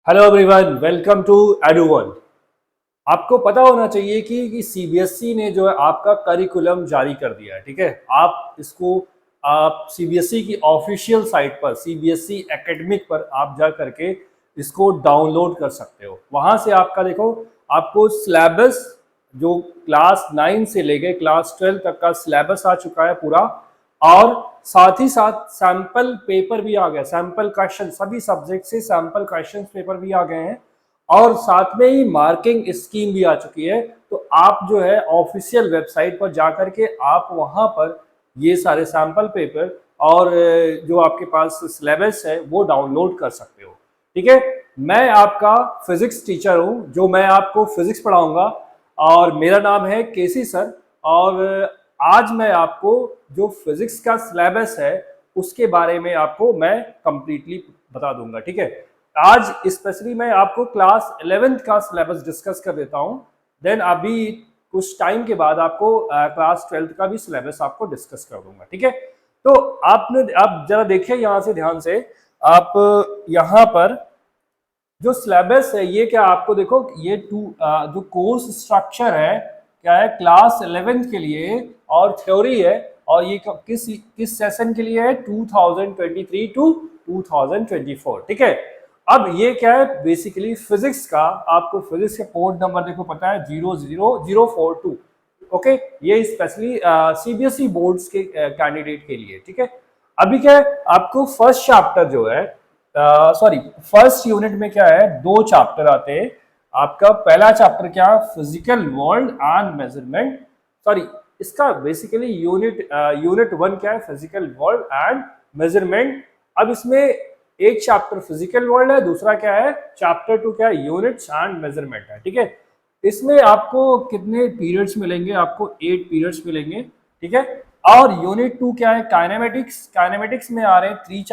Hello everyone, welcome to EduOne. आपको पता होना चाहिए कि सीबीएसई ने जो है आपका करिकुलम जारी कर दिया है। ठीक है, आप सीबीएसई की ऑफिशियल साइट पर सीबीएसई एकेडमिक पर आप जा करके इसको डाउनलोड कर सकते हो। वहां से आपका देखो, आपको सिलेबस जो क्लास 9 से लेके क्लास 12 तक का सिलेबस आ चुका है पूरा, और साथ ही साथ सैंपल पेपर भी आ गया। सैंपल क्वेश्चन सभी सब्जेक्ट से सैंपल क्वेश्चन पेपर भी आ गए हैं, और साथ में ही मार्किंग स्कीम भी आ चुकी है। तो आप जो है ऑफिशियल वेबसाइट पर जाकर के आप वहां पर ये सारे सैंपल पेपर और जो आपके पास सिलेबस है वो डाउनलोड कर सकते हो। ठीक है, मैं आपका फिजिक्स टीचर हूं, जो मैं आपको फिजिक्स पढ़ाऊंगा, और मेरा नाम है केसी सर। और आज मैं आपको जो फिजिक्स का सिलेबस है उसके बारे में आपको मैं कंप्लीटली बता दूंगा। ठीक है, आज स्पेशली मैं आपको क्लास 11th का सिलेबस डिस्कस कर देता हूं। देन अभी कुछ टाइम के बाद आपको क्लास 12th का भी सिलेबस आपको डिस्कस कर दूंगा। ठीक है, तो आप जरा देखिए यहाँ से ध्यान से। आप यहाँ पर जो सिलेबस है ये क्या, आपको देखो ये जो कोर्स स्ट्रक्चर है क्या है, क्लास 11th के लिए और थ्योरी है, और ये किस किस सेशन के लिए है, 2023 टू 2024। ठीक है, अब ये क्या है, बेसिकली फिजिक्स का, आपको फिजिक्स का कोड नंबर देखो पता है, 00042। ओके, ये स्पेशली सीबीएसई बोर्ड्स के कैंडिडेट के लिए। ठीक है, अभी क्या है, आपको फर्स्ट चैप्टर जो है, सॉरी, फर्स्ट यूनिट में क्या है, दो चैप्टर आते हैं। आपका पहला चैप्टर क्या, physical world and measurement. Sorry, इसका बेसिकली यूनिट 1 क्या है, फिजिकल वर्ल्ड एंड मेजरमेंट। अब इसमें एक चैप्टर फिजिकल वर्ल्ड है, दूसरा क्या है, चैप्टर 2 क्या है, यूनिट्स एंड मेजरमेंट है। ठीक है, इसमें आपको कितने पीरियड्स मिलेंगे, आपको 8 पीरियड्स मिलेंगे। ठीक है, और यूनिट 2 क्या है, काइनेमेटिक्स। काइनेमेटिक्स में आ रहे हैं 2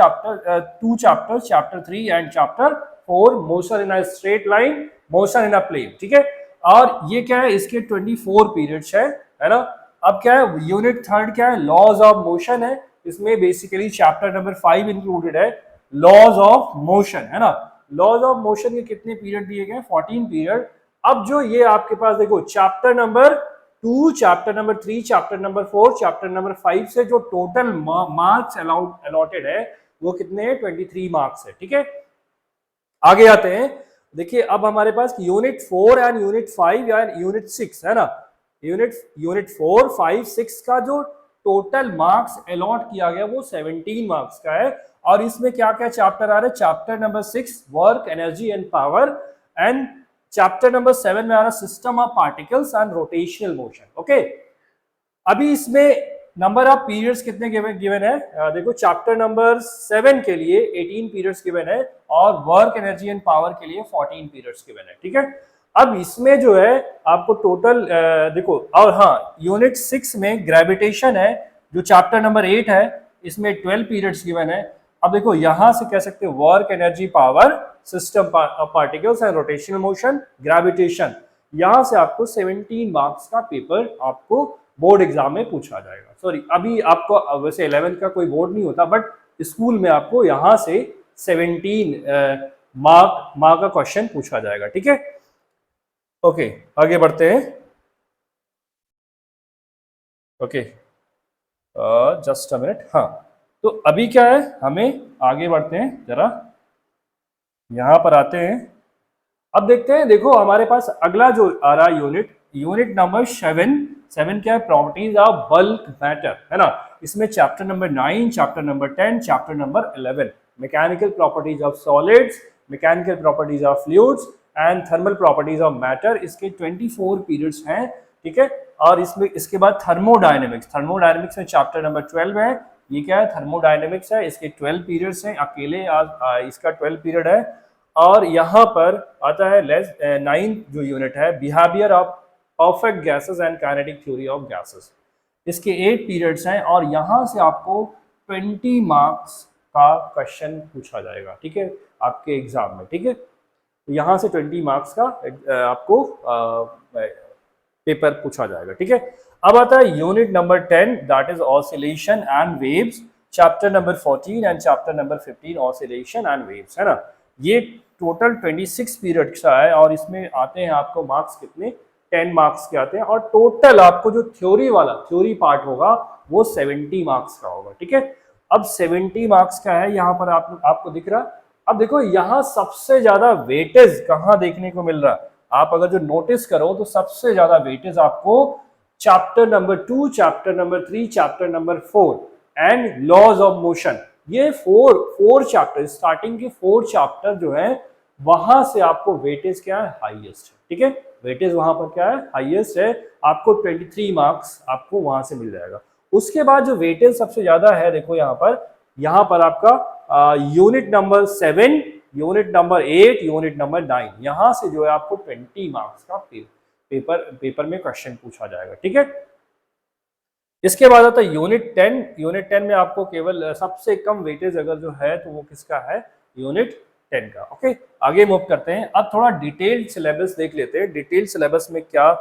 chapter, chapter 3 and chapter 4, motion in a straight line, motion in a plane. ठीक है, और ये क्या है, इसके 24 पीरियड्स है ना। अब क्या है, यूनिट 3 क्या है, लॉज ऑफ मोशन है। इसमें बेसिकली चैप्टर नंबर 5 इंक्लूडेड है, लॉज ऑफ मोशन, है ना। लॉज ऑफ मोशन के कितने पीरियड दिए गए, 14 पीरियड। अब जो ये आपके पास देखो, chapter number 2, chapter number 3, chapter number 4, chapter number 5 से जो टोटल मार्क्स अलॉटेड है वो कितने हैं, 23 मार्क्स है। ठीक है, आगे आते हैं। देखिए, अब हमारे पास यूनिट 4 एंड यूनिट 5 या यूनिट 6 है ना। यूनिट 4, 5, 6 का जो टोटल मार्क्स अलॉट किया गया वो 17 मार्क्स का है। और इसमें क्या क्या चैप्टर आ रहे हैं, chapter number 6 work, energy and power, and chapter number 7 में आ रहा system of particles and rotational motion. Okay, अभी इसमें नंबर ऑफ पीरियड्स कितने गिवन है, देखो चैप्टर नंबर 7 के लिए 18 पीरियड्स गिवन है, और वर्क, एनर्जी एंड पावर के लिए 14 पीरियड्स गिवन है। ठीक है, अब इसमें जो है आपको टोटल देखो, और हाँ, यूनिट 6 में ग्रेविटेशन है, जो चैप्टर नंबर 8 है, इसमें 12 पीरियड्स गिवन है। अब देखो यहां से कह सकते हो work, energy, power, system particles and rotational motion, gravitation. यहां से आपको 17 मार्क्स का पेपर आपको बोर्ड एग्जाम में पूछा जाएगा। सॉरी, अभी आपको वैसे 11th का कोई बोर्ड नहीं होता, बट स्कूल में आपको यहां से 17 मार्क का क्वेश्चन पूछा जाएगा। ठीक है, ओके, आगे बढ़ते हैं। Okay, just a minute. हाँ, तो अभी क्या है, हमें आगे बढ़ते हैं, जरा यहां पर आते हैं। अब देखते हैं, देखो हमारे पास अगला जो आ रहा है यूनिट नंबर 7 क्या है, प्रॉपर्टीज ऑफ बल्क मैटर, है ना। इसमें chapter number 9, chapter number 10, chapter number 11, mechanical properties of solids, mechanical properties of fluids and thermal properties of matter. इसके 24 पीरियड्स हैं। ठीक है, और इसमें इसके बाद थर्मोडायनेमिक्स में चैप्टर नंबर 12 है। ये क्या है, थर्मोडायनेमिक्स है, इसके 12 पीरियड्स हैं अकेले, इसका 12 पीरियड है। और यहाँ पर आता है 9th जो यूनिट है, behaviour of perfect gases and kinetic theory of gases. इसके 8 पीरियड्स हैं, और यहाँ से आपको 20 मार्क्स का क्वेश्चन पूछा जाएगा। ठीक है, आपके एग्जाम में। ठीक है, तो यहाँ से 20 मार्क्स का आपको पेपर पूछा जाएगा। ठीक है, अब आता है unit number 10, that is oscillation and waves, chapter number 14 and chapter number 15, oscillation and waves, है ना। ये टोटल 26 पीरियड का है और इसमें आते हैं आपको मार्क्स कितने, 10 मार्क्स के आते हैं और टोटल आपको जो थ्योरी पार्ट होगा वो 70 मार्क्स का होगा, ठीक है। अब 70 मार्क्स का है, यहाँ पर आपको दिख रहा। अब देखो यहाँ सबसे ज्यादा वेटेज कहाँ देखने को मिल रहा, आप अगर जो नोटिस करो तो सबसे ज्यादा वेटेज आपको chapter number 2, chapter number 3, chapter number 4 and laws of motion. ये फोर चैप्टर, स्टार्टिंग के 4 चैप्टर जो है वहां से आपको वेटेज क्या है, हाईएस्ट है, ठीक है। वेटेज वहां पर क्या है, हाईएस्ट है। आपको 23 मार्क्स आपको वहां से मिल जाएगा। उसके बाद जो वेटेज सबसे ज्यादा है, देखो यहाँ पर आपका unit number 7, unit number 8, unit number 9, यहां से जो है आपको 20 मार्क्स का पेपर में क्वेश्चन पूछा जाएगा, ठीक है। इसके बाद आता है यूनिट 10। यूनिट 10 में आपको केवल सबसे कम वेटेज अगर जो है तो वो किसका है, यूनिट 10 का। ओके, आगे मूव करते हैं। अब थोड़ा डिटेल्ड सिलेबस देख लेते हैं, डिटेल्ड सिलेबस में क्या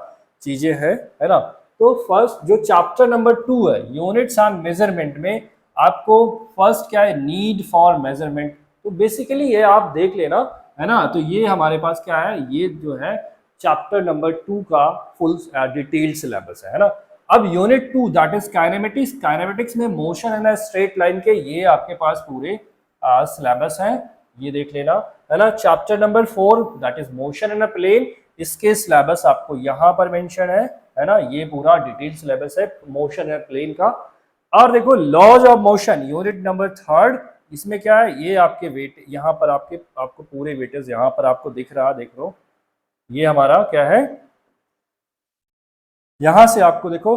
चीजें हैं, है ना। तो फर्स्ट जो चैप्टर नंबर 2 है, यूनिट्स एंड मेजरमेंट में आपको फर्स्ट क्या है, नीड फॉर मेजरमेंट। तो बेसिकली ये आप देख लेना, है ना। तो ये हमारे पास क्या है, ये जो है चैप्टर नंबर 2 का फुल डिटेल्ड सिलेबस है ना। अब unit 2 that is kinematics. Kinematics में मोशन एंड स्ट्रेट लाइन के ये आपके पास पूरे सिलेबस हैं, ये देख लेना, है ना। Chapter number 4 that is motion in a plane, इसके सिलेबस आपको यहाँ पर मेंशन है ना। ये पूरा डिटेल सिलेबस है मोशन इन प्लेन का। और देखो laws of motion unit number 3, इसमें क्या है, ये आपके वेट यहाँ पर आपको पूरे वेटेज यहाँ पर आपको दिख रहा, देख लो ये हमारा क्या है, यहां से आपको देखो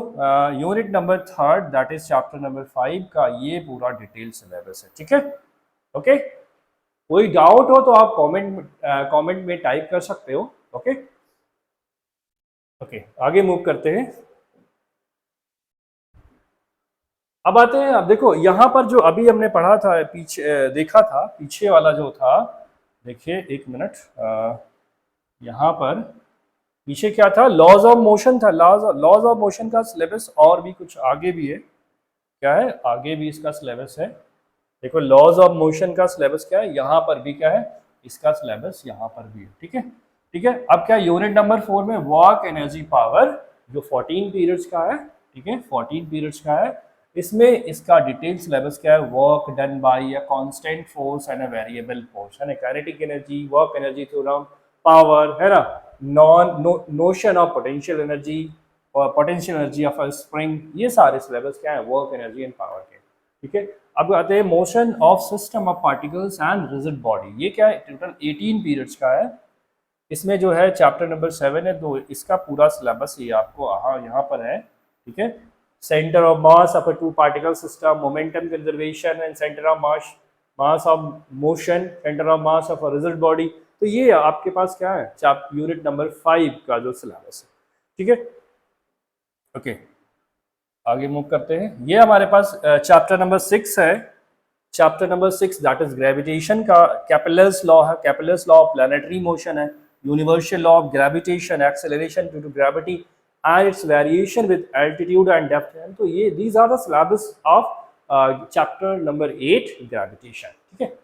unit number 3 that is chapter number 5 का ये पूरा डिटेल सिलेबस है, ठीक है। ओके, कोई डाउट हो तो आप कमेंट में टाइप कर सकते हो। ओके ओके, आगे मूव करते हैं। अब आते हैं, अब देखो यहाँ पर जो अभी हमने पढ़ा था, पीछे देखा था, पीछे वाला जो था, देखिए एक मिनट, यहाँ पर पीछे क्या था, लॉज ऑफ मोशन था। लॉज ऑफ मोशन का सिलेबस और भी कुछ आगे भी है, क्या है, आगे भी इसका सिलेबस है। देखो लॉज ऑफ मोशन का सिलेबस क्या है, यहाँ पर भी क्या है, इसका सिलेबस यहाँ पर भी है, ठीक है। ठीक है, अब क्या यूनिट नंबर 4 में वर्क एनर्जी पावर जो 14 पीरियड्स का है, ठीक है, 14 पीरियड्स का है। इसमें इसका डिटेल सिलेबस क्या है, work done by a constant force and a variable force, है ना। Kinetic energy, work energy theorem, power, है ना, नोशन ऑफ पोटेंशियल एनर्जी और potential energy of a spring, ये सारे सिलेबस क्या है, वर्क एनर्जी एंड पावर के, ठीक है। अब आते हैं motion of system of particles and rigid body, ये क्या है, टोटल 18 पीरियड्स का है। इसमें जो है चैप्टर नंबर 7 है, तो इसका पूरा सिलेबस ये आपको यहाँ पर है, ठीक है। Centre of mass of a two particle system, momentum conservation and centre of mass of motion, centre of mass of a rigid body. तो ये आपके पास क्या है, यूनिट नंबर 5 का जो सिलेबस है, ठीक है। ओके, आगे मूव करते हैं। ये हमारे पास चैप्टर नंबर 6 है। Chapter number 6 that is gravitation का कैपिलर्स लॉ है, Kepler's law of planetary motion है, universal law of gravitation, acceleration due to gravity and its variation with altitude and depth. तो ये these are the syllabus of chapter number 8 gravitation, ठीक है।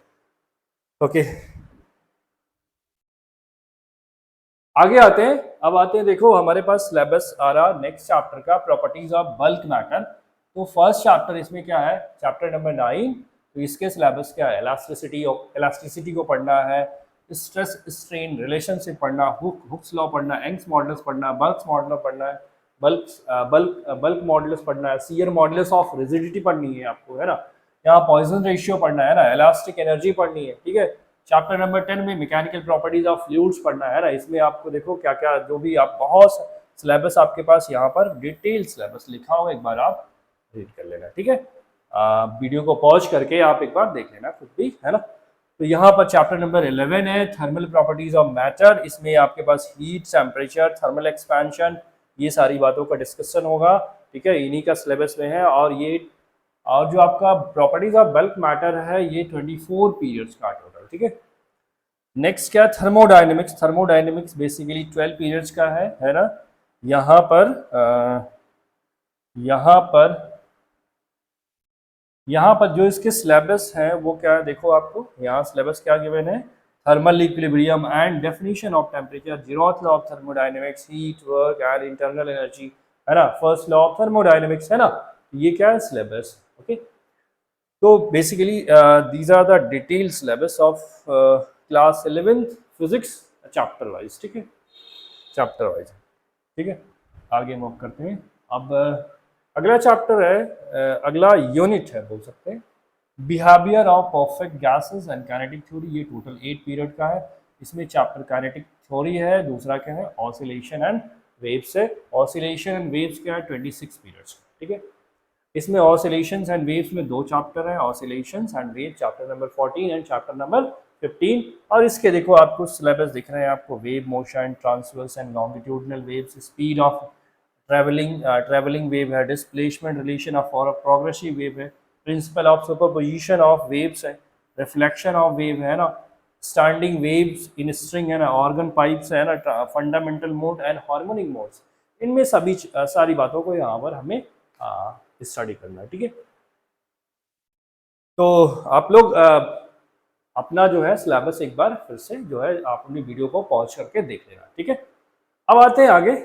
Okay, आगे आते हैं। अब आते हैं, देखो हमारे पास सिलेबस आ रहा नेक्स्ट चैप्टर का, प्रॉपर्टीज ऑफ बल्क मैटर। तो फर्स्ट चैप्टर इसमें क्या है, चैप्टर नंबर 9। तो इसके सिलेबस क्या है, इलास्टिसिटी को पढ़ना है, स्ट्रेस स्ट्रेन रिलेशनशिप पढ़ना, हुक्स लॉ पढ़ना, यंग्स मॉडल्स पढ़ना, बल्क मॉडल पढ़ना है, बल्क मॉडल्स पढ़ना है, सीयर मॉडल्स ऑफ रिजिडिटी पढ़नी है आपको, है ना। यहाँ पॉइजन रेशियो पढ़ना है ना, इलास्टिक एनर्जी पढ़नी है, ठीक है। चैप्टर नंबर 10 में मैकेनिकल प्रॉपर्टीज ऑफ फ्लूइड्स पढ़ना है ना। इसमें आपको देखो क्या क्या जो भी आप बहुत सिलेबस आपके पास यहाँ पर डिटेल सिलेबस लिखा हो, एक बार आप रीड कर लेना, ठीक है। वीडियो को पॉज करके आप एक बार देख लेना खुद भी, है ना। तो यहाँ पर चैप्टर नंबर 11 है, थर्मल प्रॉपर्टीज ऑफ मैटर। इसमें आपके पास हीट, टेम्परेचर, थर्मल एक्सपेंशन, ये सारी बातों का डिस्कशन होगा, ठीक है, इन्हीं का सिलेबस में है। और जो आपका प्रॉपर्टीज ऑफ बल्क मैटर है, ये 24 पीरियड्स का टोटल, ठीक है। नेक्स्ट क्या, थर्मोडायनेमिक्स। थर्मोडायनेमिक्स बेसिकली 12 पीरियड्स का है ना। यहाँ पर यहाँ पर जो इसके सिलेबस है वो क्या है, देखो आपको यहाँ सिलेबस क्या गिवन है, thermal equilibrium and definition of temperature, zeroth law of thermodynamics, heat work and internal energy, है ना, फर्स्ट लॉ ऑफ थर्मोडायनेमिक्स, है ना, ये क्या है सिलेबस। ओके, तो basically these are the detail syllabus of class 11th physics chapter wise, ठीक है, चैप्टर वाइज, ठीक है। आगे मूव करते हैं। अब अगला चैप्टर है, अगला यूनिट है बोल सकते हैं, behaviour of perfect gases and kinetic theory. ये टोटल 8 पीरियड का है। इसमें चैप्टर काइनेटिक थ्योरी है, दूसरा क्या है ऑसिलेशन एंड वेव्स है। ऑसिलेशन एंड वेव्स क्या है 26 पीरियड्स, ठीक है। इसमें ऑसिलेशंस एंड वेव्स में 2 चैप्टर हैं, oscillations and wave chapter number 14 and chapter number 15। और इसके देखो आपको सिलेबस दिख रहे हैं आपको, wave motion, transverse and longitudinal waves, speed of travelling wave है, डिस्प्लेसमेंट रिलेशन ऑफ और प्रोग्रेसिव वेव है, principle of superposition of waves है, रिफ्लेक्शन ऑफ वेव है ना, स्टैंडिंग वेव्स इन स्ट्रिंग है ना, ऑर्गन पाइप्स है ना, fundamental mode and harmonic modes. इनमें सभी सारी बातों को यहाँ पर हमें स्टडी करना है, ठीक है। तो आप लोग अपना जो है सिलेबस एक बार फिर से जो है आप अपनी वीडियो को पॉज करके देख लेना, ठीक है। अब आते हैं आगे।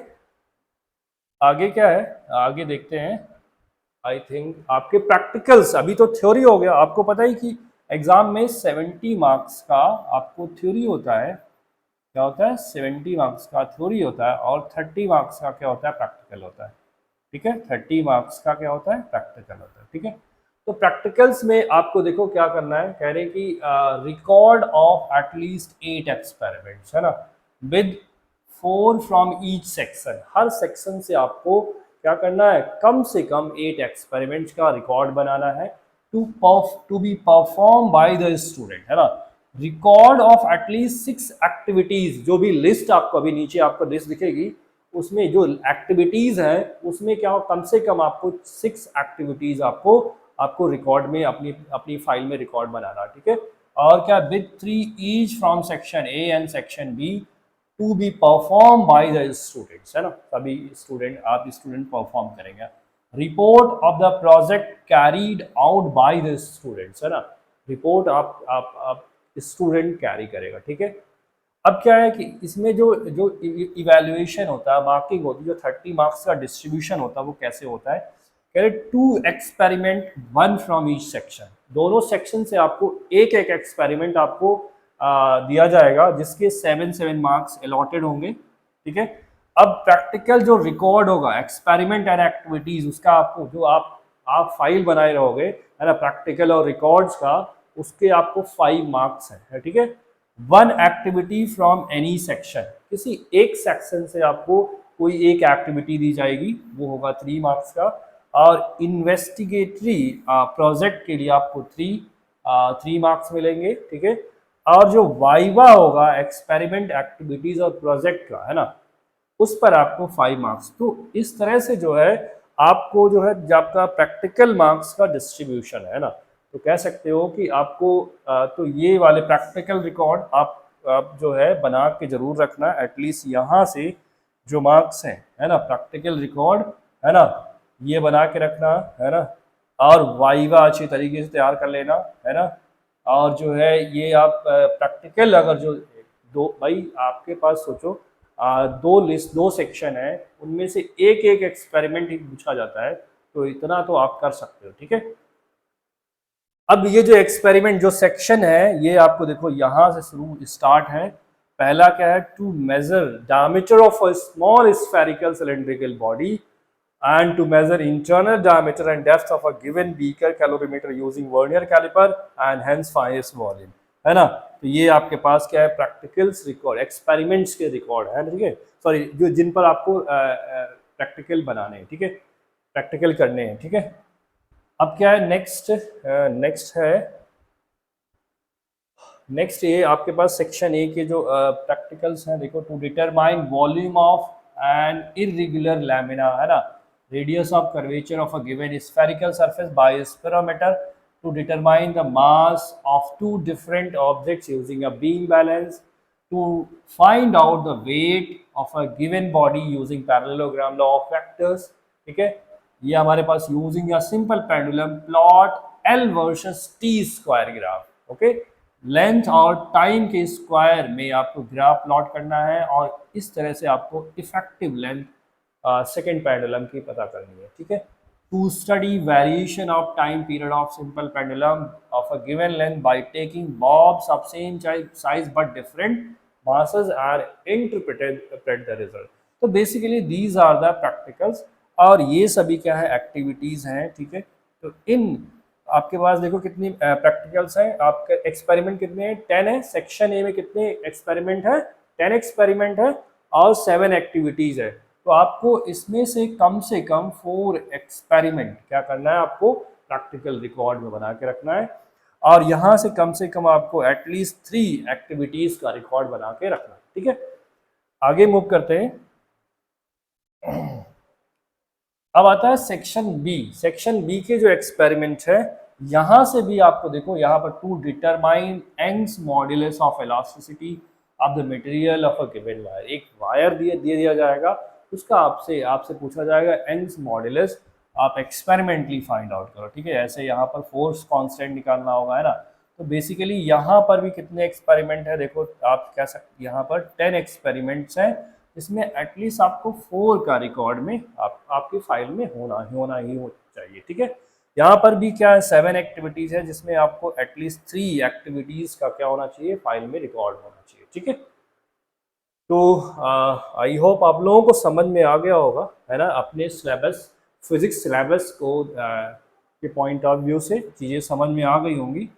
आगे क्या है, आगे देखते हैं। आई थिंक आपके प्रैक्टिकल्स, अभी तो थ्योरी हो गया, आपको पता ही कि एग्जाम में 70 मार्क्स का आपको थ्योरी होता है। क्या होता है, 70 मार्क्स का थ्योरी होता है और 30 मार्क्स का क्या होता है, प्रैक्टिकल होता है, ठीक है। 30 मार्क्स का क्या होता है, प्रैक्टिकल होता है, ठीक है। तो प्रैक्टिकल्स में आपको देखो क्या करना है, कह रहे हैं कि रिकॉर्ड ऑफ एटलीस्ट 8 एक्सपेरिमेंट्स, है ना, with 4 from each section. Her section से आपको क्या करना है, कम से कम 8 एक्सपेरिमेंट्स का रिकॉर्ड बनाना है, to be perform by the student, है ना। रिकॉर्ड ऑफ एटलीस्ट 6 एक्टिविटीज, जो भी लिस्ट आपको अभी नीचे आपको लिस्ट दिखेगी, उसमें जो एक्टिविटीज हैं उसमें क्या हो, कम से कम आपको 6 एक्टिविटीज आपको रिकॉर्ड में अपनी अपनी फाइल में रिकॉर्ड बनाना, ठीक है। और क्या, with 3 each from section A and section B to be perform by the students, है ना, सभी स्टूडेंट आप स्टूडेंट परफॉर्म करेंगे। Report of the project carried out by the students, है ना, रिपोर्ट आप स्टूडेंट कैरी करेगा, ठीक है। अब क्या है कि इसमें जो जो इवैल्यूएशन होता है, मार्किंग होती है, जो 30 मार्क्स का डिस्ट्रीब्यूशन होता है वो कैसे होता है, कह रहे 2 एक्सपेरिमेंट 1 फ्रॉम ईच सेक्शन। दोनों सेक्शन से आपको एक एक एक्सपेरिमेंट आपको दिया जाएगा, जिसके 7 मार्क्स अलॉटेड होंगे, ठीक है। अब प्रैक्टिकल जो रिकॉर्ड होगा, एक्सपेरिमेंट एंड एक्टिविटीज, उसका आपको जो आप फाइल बनाए रहोगे, है ना, प्रैक्टिकल और रिकॉर्ड्स का, उसके आपको 5 मार्क्स है, ठीक है। 1 एक्टिविटी फ्रॉम एनी सेक्शन, किसी एक सेक्शन से आपको कोई एक एक्टिविटी दी जाएगी, वो होगा 3 मार्क्स का। और इन्वेस्टिगेटरी प्रोजेक्ट के लिए आपको 3 मार्क्स मिलेंगे, ठीक है। और जो वाइवा होगा, एक्सपेरिमेंट एक्टिविटीज और प्रोजेक्ट का, है ना, उस पर आपको 5 मार्क्स। तो इस तरह से जो है आपको जो है आपका प्रैक्टिकल मार्क्स का डिस्ट्रीब्यूशन है ना, तो कह सकते हो कि आपको तो ये वाले प्रैक्टिकल रिकॉर्ड आप जो है बना के जरूर रखना, एटलीस्ट यहाँ से जो मार्क्स हैं, है ना, प्रैक्टिकल रिकॉर्ड, है ना, ये बना के रखना, है ना। और वाइवा अच्छी तरीके से तैयार कर लेना, है ना। और जो है ये आप प्रैक्टिकल, अगर जो दो भाई आपके पास सोचो 2 सेक्शन है, उनमें से एक एक एक्सपेरिमेंट ही पूछा जाता है, तो इतना तो आप कर सकते हो, ठीक है। अब ये जो एक्सपेरिमेंट जो सेक्शन है, ये आपको देखो यहाँ से शुरू स्टार्ट है। पहला क्या है, to measure diameter of a small spherical cylindrical body and to measure internal diameter and depth of a given beaker calorimeter using vernier caliper and hence finest volume, है ना। तो ये आपके पास क्या है, प्रैक्टिकल्स रिकॉर्ड, एक्सपेरिमेंट्स के record है, ठीक है, सॉरी, जो जिन पर आपको प्रैक्टिकल बनाने हैं, ठीक है, प्रैक्टिकल करने हैं, ठीक है। अब क्या है, नेक्स्ट ये आपके पास सेक्शन ए के जो प्रैक्टिकल्स हैं, देखो, to determine volume of an irregular lamina, है ना, radius of curvature of a given spherical surface by a spirometer, to determine the mass of 2 different objects using a beam balance, to find out the weight of a given body using parallelogram law of vectors, ठीक है। ये हमारे पास using a simple pendulum plot L versus T square graph, okay. Length और time के square में आपको graph plot करना है और इस तरह से आपको इफेक्टिव लेंथ सेकेंड पेंडुलम की पता करनी है, ठीक है। To study variation of time period of simple pendulum of a given length by taking bobs of same size but different masses are interpret the result। तो basically these are the practicals और ये सभी क्या है, activities हैं, ठीक है। तो इन आपके पास देखो कितनी प्रैक्टिकल्स हैं, आपके एक्सपेरिमेंट कितने हैं, 10 है। सेक्शन ए में कितने एक्सपेरिमेंट है, 10 एक्सपेरिमेंट है और 7 एक्टिविटीज है। तो आपको इसमें से कम 4 एक्सपेरिमेंट क्या करना है, आपको प्रैक्टिकल रिकॉर्ड में बना के रखना है और यहाँ से कम आपको एटलीस्ट 3 एक्टिविटीज का रिकॉर्ड बना के रखना है, ठीक है। आगे मूव करते हैं। अब आता है सेक्शन बी। सेक्शन बी के जो एक्सपेरिमेंट है, यहां से भी आपको देखो, यहाँ पर to determine Young's modulus of elasticity of the material of a given wire. एक वायर दे दिया जाएगा, उसका आपसे पूछा जाएगा यंग्स मॉड्यूलस, आप एक्सपेरिमेंटली फाइंड आउट करो, ठीक है। ऐसे यहाँ पर फोर्स कांस्टेंट निकालना होगा, है ना। तो बेसिकली यहाँ पर भी कितने एक्सपेरिमेंट है, देखो आप कह सकते यहाँ पर 10 एक्सपेरिमेंट्स हैं, इसमें एटलीस्ट आपको 4 का रिकॉर्ड में आपकी फाइल में होना ही चाहिए, ठीक है। यहाँ पर भी क्या है, 7 एक्टिविटीज है जिसमें आपको एटलीस्ट 3 एक्टिविटीज का क्या होना चाहिए, फाइल में रिकॉर्ड होना चाहिए, ठीक है। तो आई होप आप लोगों को समझ में आ गया होगा, है ना। अपने सिलेबस, फिजिक्स सिलेबस को के पॉइंट ऑफ व्यू से चीज़ें समझ में आ गई होंगी,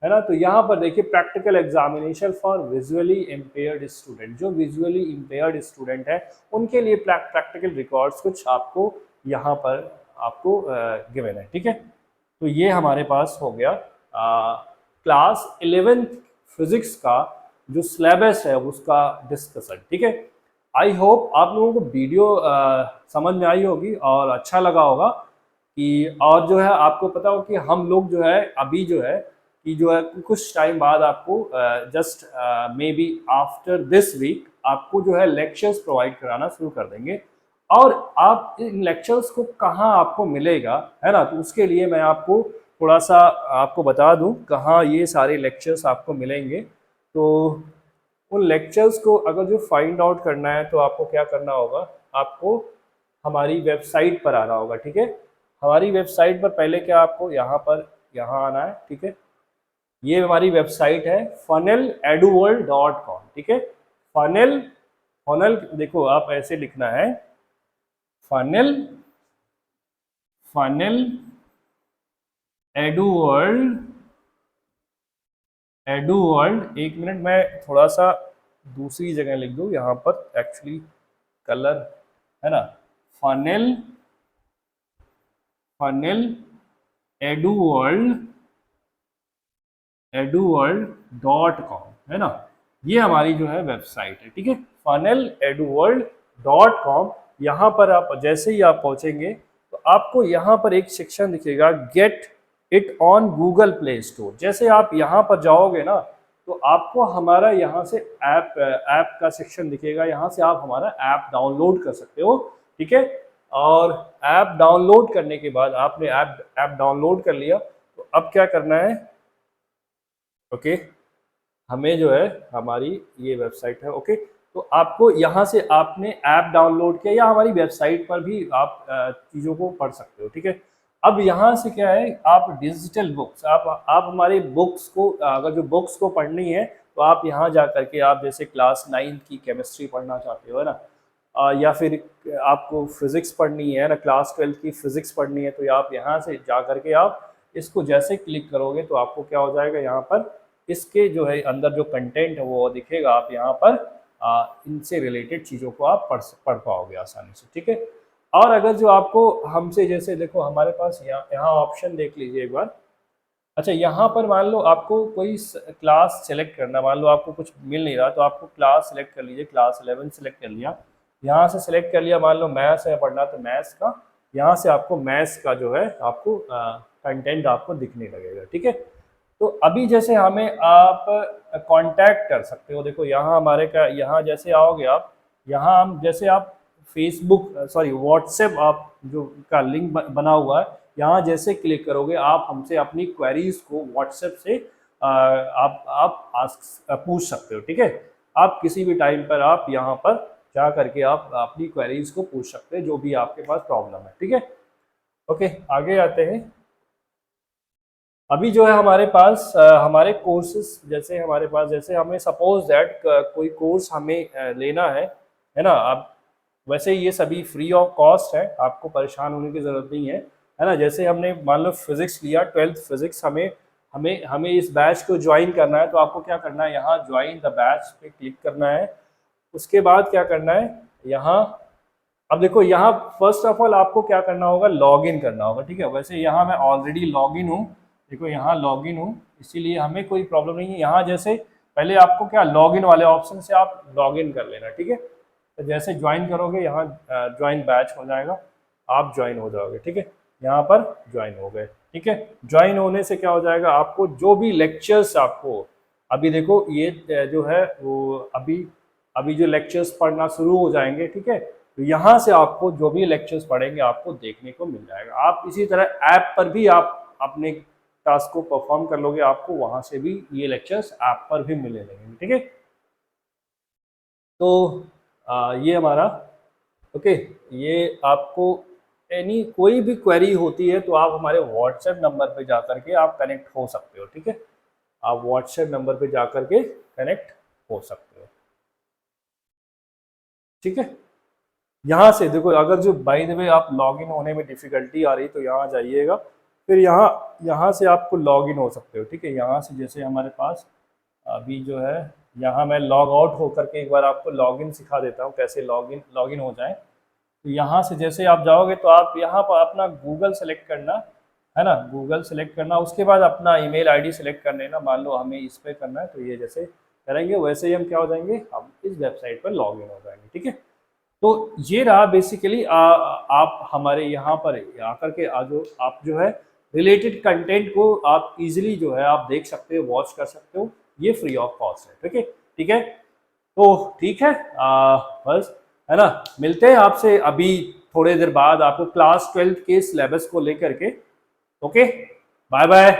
है ना। तो यहाँ पर देखिए, practical examination for visually impaired student, जो विजुअली इम्पेयर्ड स्टूडेंट है उनके लिए प्रैक्टिकल रिकॉर्ड्स कुछ आपको यहाँ पर आपको गिवन है, ठीक है। तो ये हमारे पास हो गया क्लास 11th फिजिक्स का जो सिलेबस है उसका डिस्कशन, ठीक है। आई होप आप लोगों को वीडियो समझ में आई होगी और अच्छा लगा होगा कि, और जो है आपको पता हो कि हम लोग जो है अभी जो है कि जो है कुछ टाइम बाद आपको just maybe after this week आपको जो है लेक्चर्स प्रोवाइड कराना शुरू कर देंगे। और आप इन लेक्चर्स को कहाँ आपको मिलेगा, है ना। तो उसके लिए मैं आपको थोड़ा सा आपको बता दूं कहाँ ये सारे लेक्चर्स आपको मिलेंगे। तो उन लेक्चर्स को अगर जो फाइंड आउट करना है तो आपको क्या करना होगा, आपको हमारी वेबसाइट पर आना होगा, ठीक है। हमारी वेबसाइट पर पहले क्या, आपको यहाँ आना है, ठीक है। ये हमारी वेबसाइट है funneleduworld.com, ठीक है। फनल देखो आप ऐसे लिखना है, फनल एडुवर्ल्ड। एक मिनट, मैं थोड़ा सा दूसरी जगह लिख दूँ, यहाँ पर एक्चुअली कलर है ना। फनल eduworld.com, है ना। ये हमारी जो है वेबसाइट है, ठीक है, funneleduworld.com। यहाँ पर आप जैसे ही आप पहुँचेंगे तो आपको यहाँ पर एक सेक्शन दिखेगा, get it on Google play store. जैसे आप यहाँ पर जाओगे ना तो आपको हमारा यहाँ से ऐप का सेक्शन दिखेगा, यहाँ से आप हमारा ऐप डाउनलोड कर सकते हो, ठीक है। और ऐप डाउनलोड करने के बाद आपने ऐप डाउनलोड कर लिया, तो अब क्या करना है, ओके, हमें जो है हमारी ये वेबसाइट है, ओके। तो आपको यहाँ से आपने ऐप डाउनलोड किया या हमारी वेबसाइट पर भी आप चीज़ों को पढ़ सकते हो, ठीक है। अब यहाँ से क्या है, आप डिजिटल बुक्स, आप हमारे बुक्स को, अगर जो बुक्स को पढ़नी है तो आप यहाँ जा करके, आप जैसे क्लास 9 की केमिस्ट्री पढ़ना चाहते हो, है ना, या फिर आपको फिज़िक्स पढ़नी है ना, क्लास 12 की फिज़िक्स पढ़नी है, तो आप यहाँ से जा करके आप इसको जैसे क्लिक करोगे तो आपको क्या हो जाएगा, यहाँ पर इसके जो है अंदर जो कंटेंट है वो दिखेगा। आप यहाँ पर इनसे रिलेटेड चीज़ों को आप पढ़ पाओगे आसानी से, ठीक है। और अगर जो आपको हमसे, जैसे देखो हमारे पास यहाँ ऑप्शन देख लीजिए एक बार। अच्छा, यहाँ पर मान लो आपको कोई क्लास सेलेक्ट करना, मान लो आपको कुछ मिल नहीं रहा तो आपको क्लास सेलेक्ट कर लीजिए, क्लास 11 सेलेक्ट कर लिया, यहाँ से सेलेक्ट कर लिया, मान लो मैथ्स है पढ़ना तो मैथ्स का, यहाँ से आपको मैथ्स का जो है आपको कंटेंट आपको दिखने लगेगा, ठीक है। तो अभी जैसे हमें आप कांटेक्ट कर सकते हो, देखो यहाँ हमारे का, यहाँ जैसे आओगे आप, यहाँ हम जैसे आप फेसबुक व्हाट्सएप आप जो का लिंक बना हुआ है, यहाँ जैसे क्लिक करोगे आप हमसे अपनी क्वेरीज को व्हाट्सएप से आप पूछ सकते हो, ठीक है। आप किसी भी टाइम पर आप यहाँ पर जा करके आप अपनी क्वेरीज को पूछ सकते हैं, जो भी आपके पास प्रॉब्लम है, ठीक है। ओके, आगे आते हैं। अभी जो है हमारे पास हमारे कोर्सेज, जैसे हमारे पास, जैसे हमें सपोज दैट कोई कोर्स हमें लेना है ना। अब वैसे ये सभी फ्री ऑफ कॉस्ट है, आपको परेशान होने की ज़रूरत नहीं है ना। जैसे हमने मान लो फिजिक्स लिया, 12th फिजिक्स, हमें हमें हमें इस बैच को ज्वाइन करना है, तो आपको क्या करना है, यहाँ ज्वाइन द बैच पे क्लिक करना है। उसके बाद क्या करना है, यहाँ, अब देखो यहाँ फर्स्ट ऑफ ऑल आपको क्या करना होगा, लॉग इन करना होगा, ठीक है। वैसे यहाँ मैं ऑलरेडी लॉग इन हूँ, देखो यहाँ लॉग इन हूँ, इसीलिए हमें कोई प्रॉब्लम नहीं है। यहाँ जैसे पहले आपको क्या, लॉग इन वाले ऑप्शन से आप लॉग इन कर लेना, ठीक है। तो जैसे ज्वाइन करोगे, यहाँ ज्वाइन बैच हो जाएगा, आप ज्वाइन हो जाओगे, ठीक है। यहाँ पर ज्वाइन हो गए, ठीक है। ज्वाइन होने से क्या हो जाएगा, आपको जो भी लेक्चर्स आपको, अभी देखो ये जो है वो अभी अभी जो लेक्चर्स पढ़ना शुरू हो जाएंगे, ठीक है। तो यहाँ से आपको जो भी लेक्चर्स पढ़ेंगे आपको देखने को मिल जाएगा। आप इसी तरह ऐप पर भी आप अपने टास्क को परफॉर्म कर लोगे, आपको वहाँ से भी ये लेक्चर्स ऐप पर भी मिले रहेंगे, ठीक है। तो ये हमारा, ओके, ये आपको एनी कोई भी क्वेरी होती है तो आप हमारे व्हाट्सएप नंबर पे जा करके आप कनेक्ट हो सकते हो, ठीक है। आप व्हाट्सएप नंबर पे जा करके कनेक्ट हो सकते हो, ठीक है। यहाँ से देखो, अगर जो बाय द वे आप लॉगिन होने में डिफ़िकल्टी आ रही तो यहाँ जाइएगा, फिर यहाँ यहाँ से आपको लॉगिन हो सकते हो, ठीक है। यहाँ से जैसे हमारे पास अभी जो है, यहाँ मैं लॉग आउट होकर के एक बार आपको लॉगिन सिखा देता हूँ, कैसे लॉगिन हो जाए। तो यहाँ से जैसे आप जाओगे तो आप यहाँ पर अपना गूगल सेलेक्ट करना है ना, गूगल सेलेक्ट करना, उसके बाद अपना ईमेल आईडी सेलेक्ट कर लेना। मान लो हमें इस पर करना है, तो ये जैसे करेंगे वैसे ही हम क्या हो जाएंगे, हम इस वेबसाइट पर लॉगिन हो जाएंगे, ठीक है। तो ये रहा बेसिकली, आप हमारे यहाँ पर आकर के आप जो है रिलेटेड कंटेंट को आप इजीली जो है आप देख सकते हो, वॉच कर सकते हो, ये फ्री ऑफ कॉस्ट है, ठीक है, ठीक है। तो ठीक है, बस, है ना। मिलते हैं आपसे अभी थोड़े देर बाद आपको क्लास 12 के सिलेबस को लेकर के। Okay, bye bye.